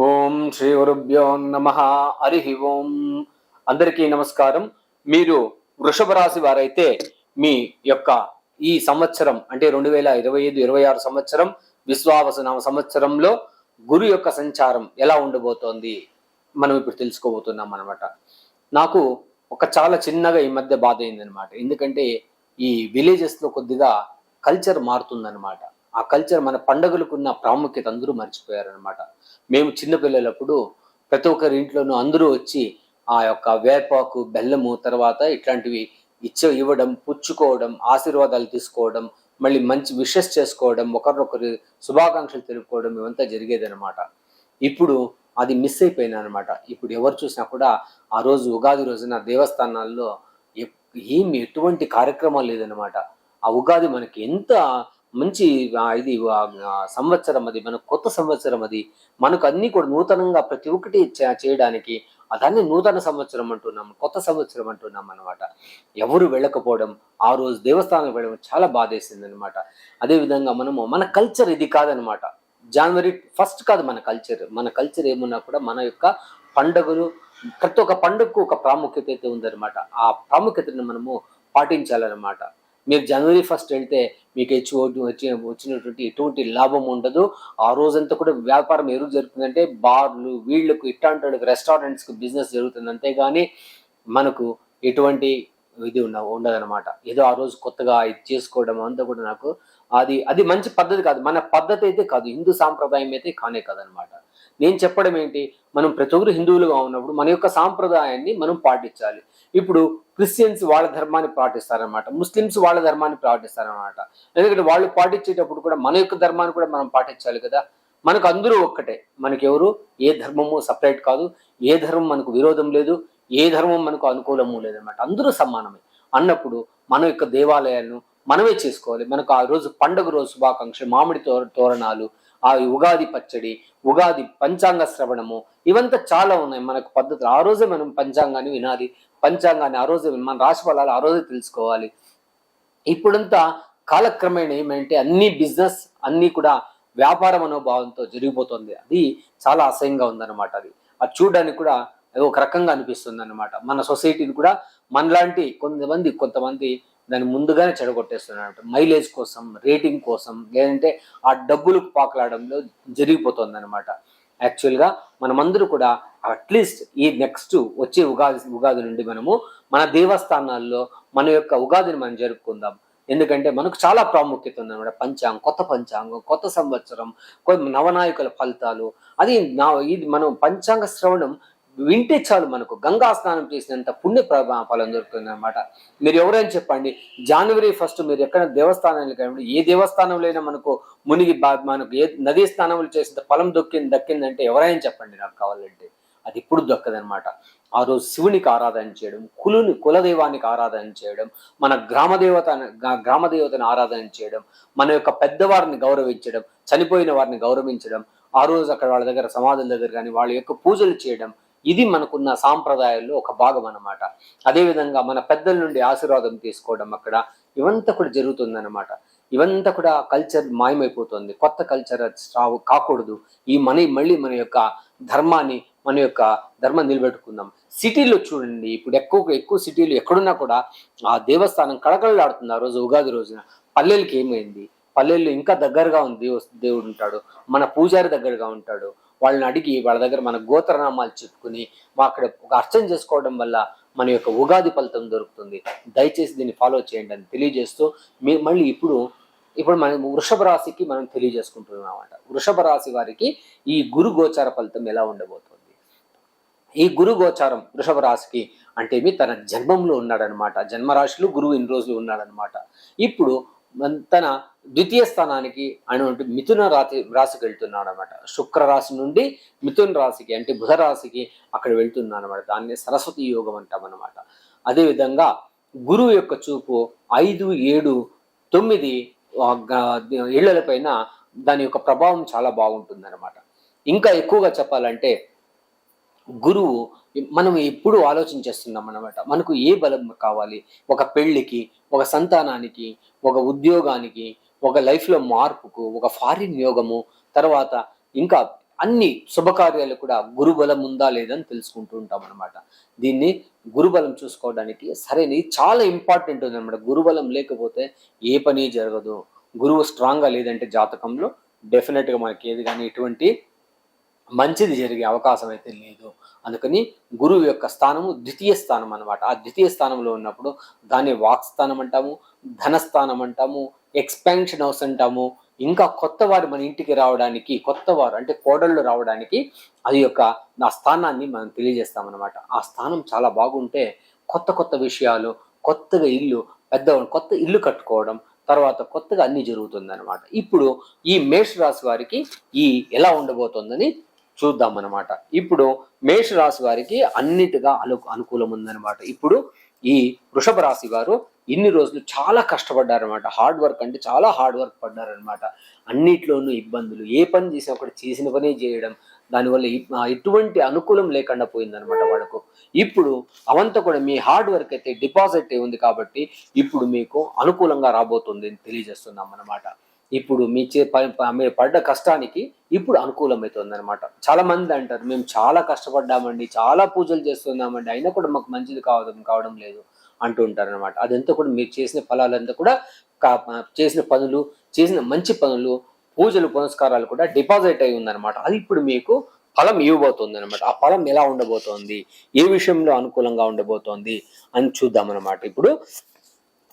ఓం శ్రీ గురుభ్యో నమః. హరి ఓం. అందరికీ నమస్కారం. మీరు వృషభ రాశి వారైతే మీ యొక్క ఈ సంవత్సరం అంటే 2025-26 సంవత్సరం విశ్వావసనామ సంవత్సరంలో గురు యొక్క సంచారం ఎలా ఉండబోతోంది మనం ఇప్పుడు తెలుసుకోబోతున్నాం అనమాట. నాకు ఒక చాలా చిన్నగా ఈ మధ్య బాధ అయిందనమాట. ఎందుకంటే ఈ విలేజెస్ లో కొద్దిగా కల్చర్ మారుతుందనమాట. ఆ కల్చర్ మన పండుగలకున్న ప్రాముఖ్యత అందరూ మర్చిపోయారనమాట. మేము చిన్నపిల్లలప్పుడు ప్రతి ఒక్కరి ఇంట్లోనూ అందరూ వచ్చి ఆ యొక్క వేపాకు బెల్లము తర్వాత ఇట్లాంటివి ఇవ్వడం, పుచ్చుకోవడం, ఆశీర్వాదాలు తీసుకోవడం, మళ్ళీ మంచి విషెస్ చేసుకోవడం, ఒకరినొకరు శుభాకాంక్షలు తెలుపుకోవడం ఇవంతా జరిగేదనమాట. ఇప్పుడు అది మిస్ అయిపోయినా అనమాట. ఇప్పుడు ఎవరు చూసినా కూడా ఆ రోజు ఉగాది రోజున దేవస్థానాల్లో ఏమి ఎటువంటి కార్యక్రమాలు లేదనమాట. ఆ ఉగాది మనకి ఎంత మంచి ఇది సంవత్సరం, అది మన కొత్త సంవత్సరం, అది మనకు అన్ని కూడా నూతనంగా ప్రతి ఒక్కటి చేయడానికి దాన్ని నూతన సంవత్సరం అంటున్నాం, కొత్త సంవత్సరం అంటున్నాం అనమాట. ఎవరు వెళ్ళకపోవడం, ఆ రోజు దేవస్థానం వెళ్ళడం చాలా బాధేసింది అనమాట. అదేవిధంగా మన కల్చర్ ఇది కాదనమాట. జనవరి 1 కాదు మన కల్చర్ ఏమున్నా కూడా మన యొక్క పండుగలు, ప్రతి ఒక్క పండుగకు ఒక ప్రాముఖ్యత అయితే ఉందన్నమాట. ఆ ప్రాముఖ్యతను మనము పాటించాలన్నమాట. మీరు జనవరి 1 వెళ్తే మీకు వచ్చినటువంటి ఎటువంటి లాభం ఉండదు. ఆ రోజంతా కూడా వ్యాపారం ఎరుగు జరుగుతుందంటే బార్లు వీళ్ళకు ఇట్లాంటి రెస్టారెంట్స్కి బిజినెస్ జరుగుతుంది, అంతేగాని మనకు ఎటువంటి ఇది ఉండదన్నమాట. ఏదో ఆ రోజు కొత్తగా ఇది చేసుకోవడం అంతా కూడా నాకు అది మంచి పద్ధతి కాదు. మన పద్ధతి అయితే కాదు, హిందూ సాంప్రదాయం అయితే కానే కాదనమాట. నేను చెప్పడం ఏంటి, మనం ప్రతి ఒక్కరు హిందువులుగా ఉన్నప్పుడు మన యొక్క సాంప్రదాయాన్ని మనం పాటించాలి. ఇప్పుడు క్రిస్టియన్స్ వాళ్ళ ధర్మాన్ని పాటిస్తారనమాట, ముస్లిమ్స్ వాళ్ళ ధర్మాన్ని పాటిస్తారనమాట. ఎందుకంటే వాళ్ళు పాటించేటప్పుడు కూడా మన యొక్క ధర్మాన్ని కూడా మనం పాటించాలి కదా. మనకు అందరూ ఒక్కటే, మనకి ఎవరు ఏ ధర్మము సపరేట్ కాదు, ఏ ధర్మం మనకు విరోధం లేదు, ఏ ధర్మం మనకు అనుకూలము లేదనమాట. అందరూ సమానమే అన్నప్పుడు మన యొక్క దేవాలయాలను మనమే చేసుకోవాలి. మనకు ఆ రోజు పండుగ రోజు శుభాకాంక్ష, మామిడి తోరణాలు, ఆ ఉగాది పచ్చడి, ఉగాది పంచాంగ శ్రవణము, ఇవంతా చాలా ఉన్నాయి మనకు పద్ధతులు. ఆ రోజే మనం పంచాంగాన్ని వినాలి, పంచాంగాన్ని ఆ రోజే మన రాశి ఫలాలు ఆ రోజే తెలుసుకోవాలి. ఇప్పుడంతా కాలక్రమేణా ఏమంటే అన్ని బిజినెస్, అన్ని కూడా వ్యాపార మనోభావంతో జరిగిపోతుంది. అది చాలా అసహ్యంగా ఉందన్నమాట. అది చూడడానికి కూడా ఒక రకంగా అనిపిస్తుంది అన్నమాట. మన సొసైటీని కూడా మనలాంటి కొంతమంది దాన్ని ముందుగానే చెడగొట్టేస్తున్నారు. మైలేజ్ కోసం, రేటింగ్ కోసం, లేదంటే ఆ డబ్బులకు పాకలాడంలో జరిగిపోతుంది అనమాట. యాక్చువల్గా మనమందరూ కూడా అట్లీస్ట్ ఈ నెక్స్ట్ వచ్చే ఉగాది నుండి మనము మన దేవస్థానాల్లో మన యొక్క ఉగాదిని మనం జరుపుకుందాం. ఎందుకంటే మనకు చాలా ప్రాముఖ్యత ఉందన్నమాట. కొత్త పంచాంగం, కొత్త సంవత్సరం, నవనాయకుల ఫలితాలు, ఇది మనం పంచాంగ శ్రవణం వింటే చాలు మనకు గంగా స్నానం చేసినంత పుణ్య ఫలం దొరుకుతుంది అనమాట. మీరు ఎవరైనా చెప్పండి, జనవరి 1 మీరు ఎక్కడ దేవస్థానాలు కానీ ఏ దేవస్థానంలో అయినా మనకు మనకు ఏ నదీ స్నానములు చేసినంత ఫలం దక్కిందంటే ఎవరైనా చెప్పండి నాకు కావాలంటే. అది ఇప్పుడు దక్కదనమాట. ఆ రోజు శివునికి ఆరాధన చేయడం, కులదైవానికి ఆరాధన చేయడం, మన గ్రామదేవతను ఆరాధన చేయడం, మన యొక్క పెద్దవారిని గౌరవించడం, చనిపోయిన వారిని గౌరవించడం, ఆ రోజు అక్కడ వాళ్ళ దగ్గర సమాధుల దగ్గర కానీ వాళ్ళ యొక్క పూజలు చేయడం, ఇది మనకున్న సాంప్రదాయాల్లో ఒక భాగం అన్నమాట. అదేవిధంగా మన పెద్దల నుండి ఆశీర్వాదం తీసుకోవడం అక్కడ, ఇవంతా కూడా జరుగుతుందన్నమాట. ఇవంతా కూడా కల్చర్ మాయమైపోతుంది. కొత్త కల్చర్ కాకూడదు. మళ్ళీ మన యొక్క ధర్మాన్ని, మన యొక్క ధర్మం నిలబెట్టుకుందాం. సిటీలో చూడండి, ఇప్పుడు ఎక్కువ సిటీలు ఎక్కడున్నా కూడా ఆ దేవస్థానం కళకళలాడుతుంది ఆ రోజు ఉగాది రోజున. పల్లెలకి ఏమైంది, పల్లెల్లో ఇంకా దగ్గరగా ఉంది దేవుడు ఉంటాడు, మన పూజారి దగ్గరగా ఉంటాడు. వాళ్ళని అడిగి వాళ్ళ దగ్గర మన గోత్రనామాలు చెప్పుకుని అక్కడ ఒక అర్చన చేసుకోవడం వల్ల మన యొక్క ఉగాది ఫలితం దొరుకుతుంది. దయచేసి దీన్ని ఫాలో చేయండి అని తెలియజేస్తూ మళ్ళీ ఇప్పుడు మనం వృషభ రాశికి మనం తెలియజేసుకుంటున్నాం అన్నమాట. వృషభ రాశి వారికి ఈ గురు గోచార ఫలితం ఎలా ఉండబోతుంది. ఈ గురు గోచారం వృషభ రాశికి అంటే తన జన్మంలో ఉన్నాడనమాట. జన్మరాశిలో గురువు ఇన్ని రోజులు ఉన్నాడనమాట. ఇప్పుడు తన ద్వితీయ స్థానానికి అనేటువంటి మిథున రాశికి వెళ్తున్నాడు అనమాట. శుక్ర రాశి నుండి మిథున రాశికి అంటే బుధ రాశికి అక్కడ వెళ్తున్నాడు అనమాట. దాన్ని సరస్వతి యోగం అంటాం అనమాట. అదేవిధంగా గురువు యొక్క చూపు 5, 7, 9 ఏళ్ల పైన దాని యొక్క ప్రభావం చాలా బాగుంటుంది అనమాట. ఇంకా ఎక్కువగా చెప్పాలంటే గురువు మనం ఎప్పుడు ఆలోచించేస్తున్నాం అన్నమాట. మనకు ఏ బలం కావాలి, ఒక పెళ్లికి, ఒక సంతానానికి, ఒక ఉద్యోగానికి, ఒక లైఫ్లో మార్పుకు, ఒక ఫారిన్ యోగము, తర్వాత ఇంకా అన్ని శుభకార్యాలు కూడా గురుబలం ఉందా లేదని తెలుసుకుంటూ ఉంటాం అనమాట. దీన్ని గురుబలం చూసుకోవడానికి సరైనది చాలా ఇంపార్టెంట్ ఉందన్నమాట. గురుబలం లేకపోతే ఏ పని జరగదు. గురువు స్ట్రాంగ్గా లేదంటే జాతకంలో డెఫినెట్గా మనకి ఏది కానీ ఎటువంటి మంచిది జరిగే అవకాశం అయితే లేదు. అందుకని గురువు యొక్క స్థానము ద్వితీయ స్థానం అనమాట. ఆ ద్వితీయ స్థానంలో ఉన్నప్పుడు దాన్ని వాక్స్థానం అంటాము, ధనస్థానం అంటాము, ఎక్స్పాన్షన్ హౌస్ అంటాము. ఇంకా కొత్త వారు మన ఇంటికి రావడానికి, కొత్త వారు అంటే కోడళ్ళు రావడానికి అది యొక్క ఆ స్థానాన్ని మనం తెలియజేస్తామన్నమాట. ఆ స్థానం చాలా బాగుంటే కొత్త కొత్త విషయాలు, కొత్తగా ఇల్లు, కొత్త ఇల్లు కట్టుకోవడం, తర్వాత కొత్తగా అన్ని జరుగుతుంది అనమాట. ఇప్పుడు ఈ మేషరాశి వారికి ఈ ఎలా ఉండబోతోందని చూద్దాం అనమాట. ఇప్పుడు మేషరాశి వారికి అన్నిటిగా అనుకూలం ఉందన్నమాట. ఇప్పుడు ఈ వృషభ రాశి వారు ఇన్ని రోజులు చాలా కష్టపడ్డారనమాట. హార్డ్ వర్క్ అంటే చాలా హార్డ్ వర్క్ పడ్డారనమాట. అన్నిట్లోనూ ఇబ్బందులు, ఏ పని చేసినా ఒకటి చేసిన పనే చేయడం, దానివల్ల ఎటువంటి అనుకూలం లేకుండా పోయిందనమాట వాళ్ళకు. ఇప్పుడు అవంతా కూడా మీ హార్డ్ వర్క్ అయితే డిపాజిట్ ఉంది కాబట్టి ఇప్పుడు మీకు అనుకూలంగా రాబోతుంది అని తెలియజేస్తున్నాం అనమాట. ఇప్పుడు మీరు పడ్డ కష్టానికి ఇప్పుడు అనుకూలమవుతుంది అనమాట. చాలా మంది అంటారు, మేము చాలా కష్టపడ్డామండి, చాలా పూజలు చేస్తున్నామండి, అయినా కూడా మాకు మంచిది కావడం లేదు అంటూ ఉంటారు అనమాట. అదంతా కూడా మీరు చేసిన ఫలాలంతా కూడా చేసిన పనులు, చేసిన మంచి పనులు, పూజలు పునస్కారాలు కూడా డిపాజిట్ అయి ఉందన్నమాట. అది ఇప్పుడు మీకు ఫలం ఇవ్వబోతుంది అనమాట. ఆ ఫలం ఎలా ఉండబోతోంది, ఏ విషయంలో అనుకూలంగా ఉండబోతోంది అని చూద్దామన్నమాట. ఇప్పుడు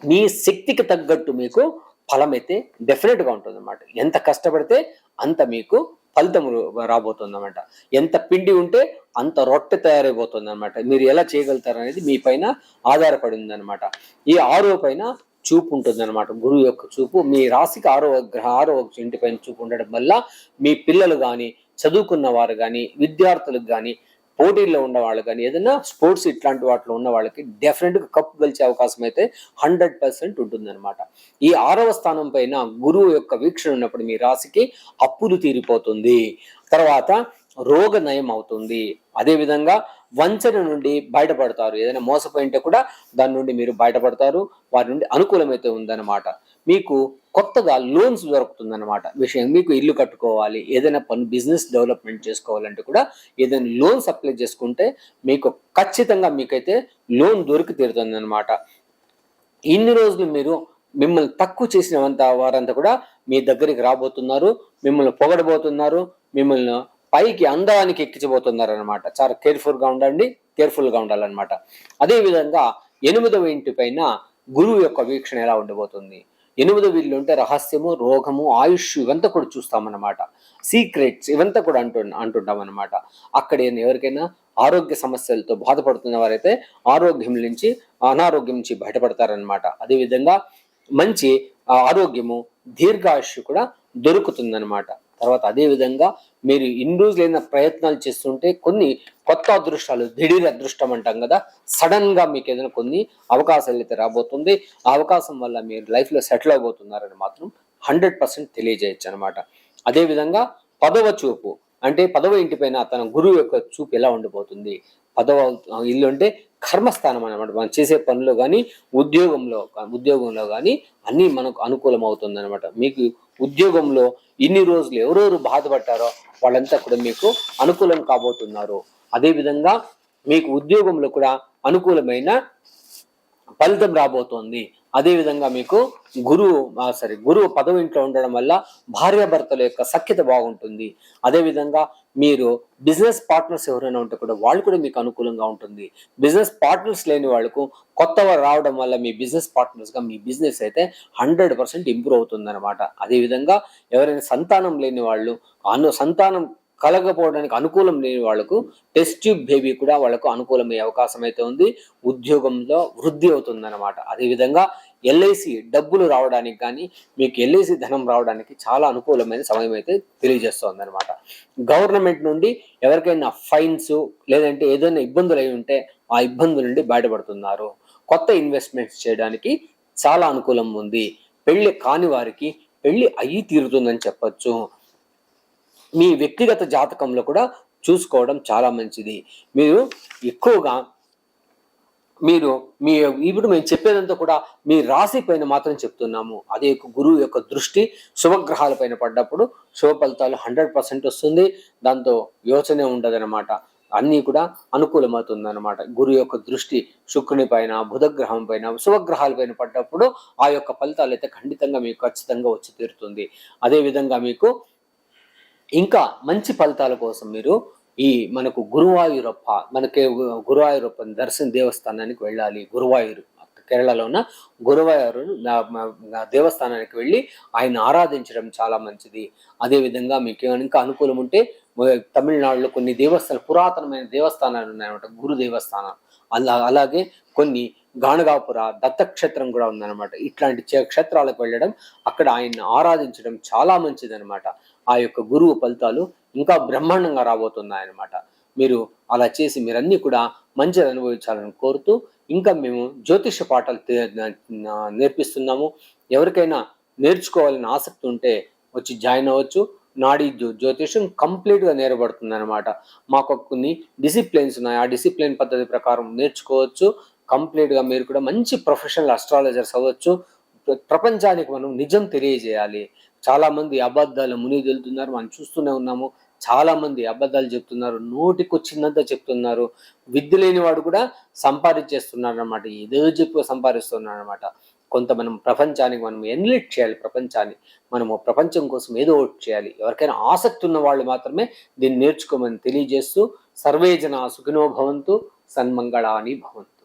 మీ శక్తికి తగ్గట్టు మీకు ఫలం అయితే డెఫినెట్గా ఉంటుంది అనమాట. ఎంత కష్టపడితే అంత మీకు ఫలితం రాబోతుంది అనమాట. ఎంత పిండి ఉంటే అంత రొట్టె తయారైపోతుంది అనమాట. మీరు ఎలా చేయగలుగుతారు అనేది మీ పైన ఆధారపడి ఉందన్నమాట. ఈ 6వ పైన చూపు ఉంటుంది అనమాట. గురువు యొక్క చూపు మీ రాశికి 6వ ఇంటి పైన చూపు ఉండడం వల్ల మీ పిల్లలు కానీ, చదువుకున్న వారు కానీ, విద్యార్థులకు కానీ, పోటీల్లో ఉన్న వాళ్ళు కానీ, ఏదైనా స్పోర్ట్స్ ఇట్లాంటి వాటిలో ఉన్న వాళ్ళకి డెఫినెట్గా కప్పు గెలిచే అవకాశం అయితే 100% ఉంటుందన్నమాట. ఈ 6వ స్థానం పైన గురువు యొక్క వీక్షణ ఉన్నప్పుడు మీ రాశికి అప్పులు తీరిపోతుంది, తర్వాత రోగ నయం అవుతుంది. అదేవిధంగా వంచన నుండి బయటపడతారు. ఏదైనా మోసపోయింటే కూడా దాని నుండి మీరు బయటపడతారు. వారి నుండి అనుకూలమైతే ఉందన్నమాట. మీకు కొత్తగా లోన్స్ దొరుకుతుందన్నమాట. విషయం మీకు ఇల్లు కట్టుకోవాలి, ఏదైనా బిజినెస్ డెవలప్మెంట్ చేసుకోవాలంటే కూడా ఏదైనా లోన్స్ అప్లై చేసుకుంటే మీకు ఖచ్చితంగా మీకైతే లోన్ దొరికి తీరుతుంది అనమాట. ఇన్ని రోజులు మీరు మిమ్మల్ని తక్కువ చేసిన వారంతా కూడా మీ దగ్గరికి రాబోతున్నారు, మిమ్మల్ని పొగడబోతున్నారు, మిమ్మల్ని పైకి అందానికి ఎక్కించబోతున్నారు అనమాట. చాలా కేర్ఫుల్గా ఉండాలన్నమాట. అదేవిధంగా 8వ ఇంటి పైన గురువు యొక్క వీక్షణ ఎలా ఉండబోతుంది. 8వ ఇల్లు ఉంటే రహస్యము, రోగము, ఆయుష్ ఇవంతా కూడా చూస్తామన్నమాట. సీక్రెట్స్ ఇవంతా కూడా అంటుంటాం అనమాట. అక్కడ ఎవరికైనా ఆరోగ్య సమస్యలతో బాధపడుతున్న వారైతే అనారోగ్యం నుంచి బయటపడతారనమాట. అదేవిధంగా మంచి ఆరోగ్యము, దీర్ఘాయుష్యు కూడా దొరుకుతుందన్నమాట. తర్వాత అదేవిధంగా మీరు ఇన్ని రోజులైన ప్రయత్నాలు చేస్తుంటే కొన్ని కొత్త అదృష్టాలు, దిఢీర్ అదృష్టం అంటాం కదా, సడన్ గా మీకు ఏదైనా కొన్ని అవకాశాలు అయితే రాబోతుంది. ఆ అవకాశం వల్ల మీరు లైఫ్ లో సెటిల్ అవబోతున్నారని మాత్రం 100% తెలియజేయచ్చు అనమాట. అదేవిధంగా 10వ చూపు అంటే 10వ ఇంటి పైన తన గురువు యొక్క చూపు ఎలా ఉండబోతుంది. 10వ ఇల్లు అంటే కర్మస్థానం అనమాట. మనం చేసే పనులు కానీ, ఉద్యోగంలో కానీ అన్నీ మనకు అనుకూలం అవుతుంది అనమాట. మీకు ఉద్యోగంలో ఇన్ని రోజులు ఎవరెవరు బాధపడ్డారో వాళ్ళంతా కూడా మీకు అనుకూలం కాబోతున్నారు. అదేవిధంగా మీకు ఉద్యోగంలో కూడా అనుకూలమైన ఫలితం రాబోతోంది. అదేవిధంగా మీకు గురువు 10వ ఇంట్లో ఉండడం వల్ల భార్యాభర్తల యొక్క సఖ్యత బాగుంటుంది. అదేవిధంగా మీరు బిజినెస్ పార్ట్నర్స్ ఎవరైనా ఉంటే కూడా వాళ్ళు కూడా మీకు అనుకూలంగా ఉంటుంది. బిజినెస్ పార్ట్నర్స్ లేని వాళ్ళకు కొత్తవారు రావడం వల్ల మీ బిజినెస్ పార్ట్నర్స్గా మీ బిజినెస్ అయితే 100% ఇంప్రూవ్ అవుతుంది అనమాట. అదేవిధంగా ఎవరైనా సంతానం లేని వాళ్ళు, సంతానం కలగపోవడానికి అనుకూలం లేని వాళ్లకు టెస్ట్ ట్యూబ్ బేబీ కూడా వాళ్ళకు అనుకూలమయ్యే అవకాశం అయితే ఉంది. ఉద్యోగంలో వృద్ధి అవుతుంది అనమాట. అదేవిధంగా ఎల్ఐసి డబ్బులు రావడానికి కానీ, మీకు ఎల్ఐసి ధనం రావడానికి చాలా అనుకూలమైన సమయం అయితే తెలియజేస్తుంది అనమాట. గవర్నమెంట్ నుండి ఎవరికైనా ఫైన్స్ లేదంటే ఏదైనా ఇబ్బందులు అయి ఉంటే ఆ ఇబ్బందుల నుండి బయటపడుతున్నారు. కొత్త ఇన్వెస్ట్మెంట్స్ చేయడానికి చాలా అనుకూలం ఉంది. పెళ్లి కాని వారికి పెళ్లి అయ్యి తీరుతుందని చెప్పచ్చు. మీ వ్యక్తిగత జాతకంలో కూడా చూసుకోవడం చాలా మంచిది. మీరు ఎక్కువగా మీరు మీ ఇప్పుడు మేము చెప్పేదంతా కూడా మీ రాశి పైన మాత్రం చెప్తున్నాము. అదే గురువు యొక్క దృష్టి శుభగ్రహాల పైన పడ్డప్పుడు శుభ ఫలితాలు 100% వస్తుంది. దాంతో యోచనే ఉండదన్నమాట. అన్నీ కూడా అనుకూలమవుతుందన్నమాట. గురువు యొక్క దృష్టి శుక్రుని పైన, బుధ గ్రహం పైన, శుభగ్రహాల పైన పడ్డప్పుడు ఆ యొక్క ఫలితాలు అయితే ఖండితంగా మీకు ఖచ్చితంగా వచ్చి తీరుతుంది. అదే విధంగా మీకు ఇంకా మంచి ఫలితాల కోసం మీరు మనకు గురువాయూరప్ప, మనకి గురువాయూరప్ప దేవస్థానానికి వెళ్ళాలి. గురువాయూరు కేరళలో ఉన్న గురువాయూరు దేవస్థానానికి వెళ్ళి ఆయన ఆరాధించడం చాలా మంచిది. అదేవిధంగా మీకు ఇంకా అనుకూలం ఉంటే తమిళనాడులో కొన్ని పురాతనమైన దేవస్థానాలు ఉన్నాయన్నమాట, గురు దేవస్థానం. అలాగే కొన్ని గాణగాపుర దత్తక్షేత్రం కూడా ఉందన్నమాట. ఇట్లాంటి క్షేత్రాలకు వెళ్ళడం, అక్కడ ఆయన్ని ఆరాధించడం చాలా మంచిదన్నమాట. ఆ యొక్క గురువు ఫలితాలు ఇంకా బ్రహ్మాండంగా రాబోతున్నాయన్నమాట. మీరు అలా చేసి మీరన్నీ కూడా మంచిగా అనుభవించాలని కోరుతూ, ఇంకా మేము జ్యోతిష పాఠాలు నేర్పిస్తున్నాము. ఎవరికైనా నేర్చుకోవాలని ఆసక్తి ఉంటే వచ్చి జాయిన్ అవ్వచ్చు. నాడీ జ్యోతిషం కంప్లీట్గా నేర్పబడుతుంది అనమాట. మాకు కొన్ని డిసిప్లిన్స్ ఉన్నాయి, ఆ డిసిప్లిన్ పద్ధతి ప్రకారం నేర్చుకోవచ్చు. కంప్లీట్గా మీరు కూడా మంచి ప్రొఫెషనల్ అస్ట్రాలజర్స్ అవ్వచ్చు. ప్రపంచానికి మనం నిజం తెలియజేయాలి. చాలా మంది అబద్ధాలు మునిగి వెళ్తున్నారు, మనం చూస్తూనే ఉన్నాము. చాలా మంది అబద్ధాలు చెప్తున్నారు, నోటికొచ్చిందంతా చెప్తున్నారు. విద్య లేని వాడు కూడా సంపాదించేస్తున్నాడు అనమాట, ఏదో చెప్పి సంపాదిస్తున్నాడు అనమాట. మనం ప్రపంచానికి మనం ఎన్లిట్ చేయాలి. మనము ప్రపంచం కోసం ఏదో ఒకటి చేయాలి. ఎవరికైనా ఆసక్తి ఉన్న వాళ్ళు మాత్రమే దీన్ని నేర్చుకోమని తెలియజేస్తూ, సర్వే జనా సుఖినో భవంతు, సన్మంగళాని భవంతు.